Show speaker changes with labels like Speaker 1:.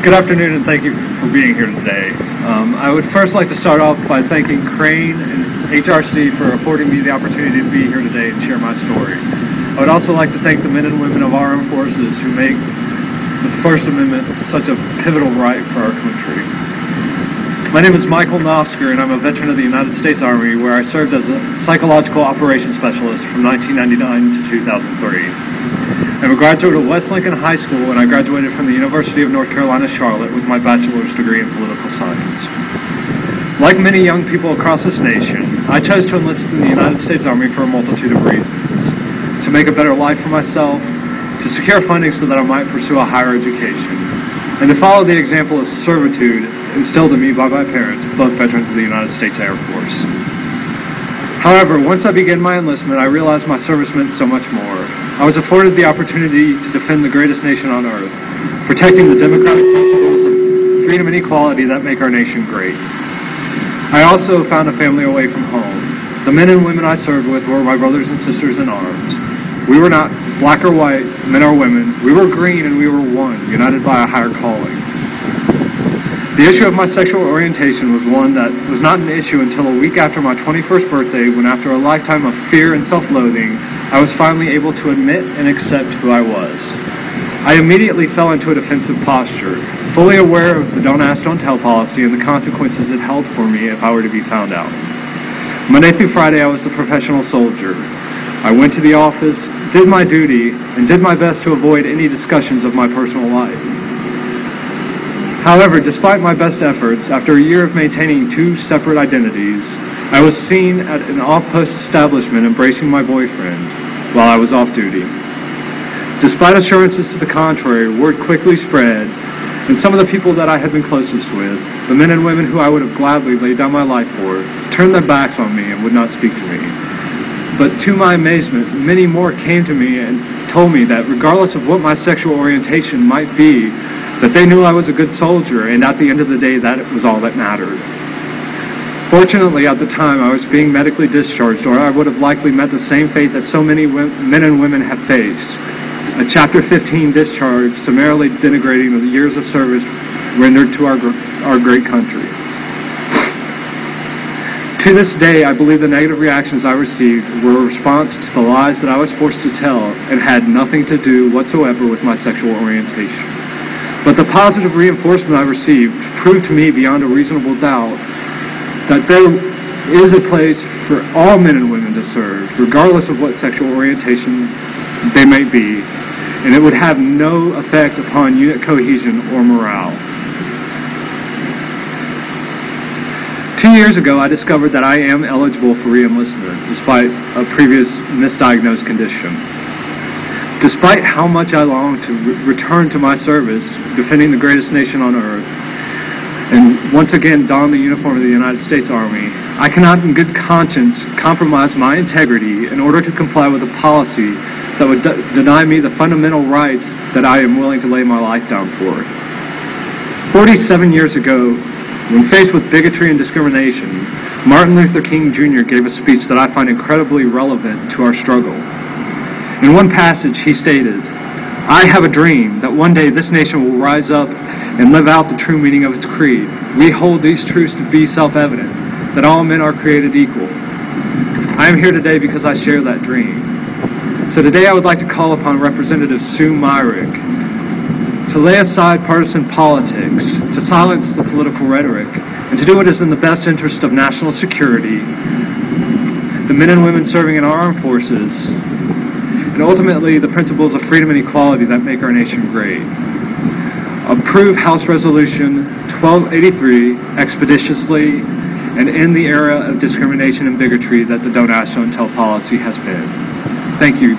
Speaker 1: Good afternoon, and thank you for being here today. I would first like to start off by thanking Crane and HRC for affording me the opportunity to be here today and share my story. I would also like to thank the men and women of our armed forces who make the First Amendment such a pivotal right for our country. My name is Michael Noftzger, and I'm a veteran of the United States Army, where I served as a psychological operations specialist from 1999 to 2003. I'm a graduate of West Lincoln High School, and I graduated from the University of North Carolina, Charlotte with my bachelor's degree in political science. Like many young people across this nation, I chose to enlist in the United States Army for a multitude of reasons. To make a better life for myself, to secure funding so that I might pursue a higher education, and to follow the example of servitude instilled in me by my parents, both veterans of the United States Air Force. However, once I began my enlistment, I realized my service meant so much more. I was afforded the opportunity to defend the greatest nation on earth, protecting the democratic principles of freedom and equality that make our nation great. I also found a family away from home. The men and women I served with were my brothers and sisters in arms. We were not black or white, men or women. We were green and we were one, united by a higher calling. The issue of my sexual orientation was one that was not an issue until a week after my 21st birthday, when after a lifetime of fear and self-loathing, I was finally able to admit and accept who I was. I immediately fell into a defensive posture, fully aware of the don't ask, don't tell policy and the consequences it held for me if I were to be found out. Monday through Friday, I was the professional soldier. I went to the office, did my duty, and did my best to avoid any discussions of my personal life. However, despite my best efforts, after a year of maintaining two separate identities, I was seen at an off-post establishment embracing my boyfriend while I was off duty. Despite assurances to the contrary, word quickly spread, and some of the people that I had been closest with, the men and women who I would have gladly laid down my life for, turned their backs on me and would not speak to me. But to my amazement, many more came to me and told me that regardless of what my sexual orientation might be, that they knew I was a good soldier, and at the end of the day, that was all that mattered. Fortunately, at the time, I was being medically discharged, or I would have likely met the same fate that so many men and women have faced. A Chapter 15 discharge, summarily denigrating the years of service rendered to our great country. To this day, I believe the negative reactions I received were a response to the lies that I was forced to tell and had nothing to do whatsoever with my sexual orientation. But the positive reinforcement I received proved to me beyond a reasonable doubt that there is a place for all men and women to serve, regardless of what sexual orientation they may be, and it would have no effect upon unit cohesion or morale. 2 years ago, I discovered that I am eligible for re-enlistment, despite a previous misdiagnosed condition. Despite how much I long to return to my service, defending the greatest nation on earth, and once again don the uniform of the United States Army, I cannot in good conscience compromise my integrity in order to comply with a policy that would deny me the fundamental rights that I am willing to lay my life down for. 47 years ago, when faced with bigotry and discrimination, Martin Luther King Jr. gave a speech that I find incredibly relevant to our struggle. In one passage, he stated, "I have a dream that one day this nation will rise up and live out the true meaning of its creed. We hold these truths to be self-evident, that all men are created equal." I am here today because I share that dream. So today I would like to call upon Representative Sue Myrick to lay aside partisan politics, to silence the political rhetoric, and to do what is in the best interest of national security, the men and women serving in our armed forces, and ultimately the principles of freedom and equality that make our nation great. Approve House Resolution 1283 expeditiously and end the era of discrimination and bigotry that the don't ask, don't tell policy has been. Thank you.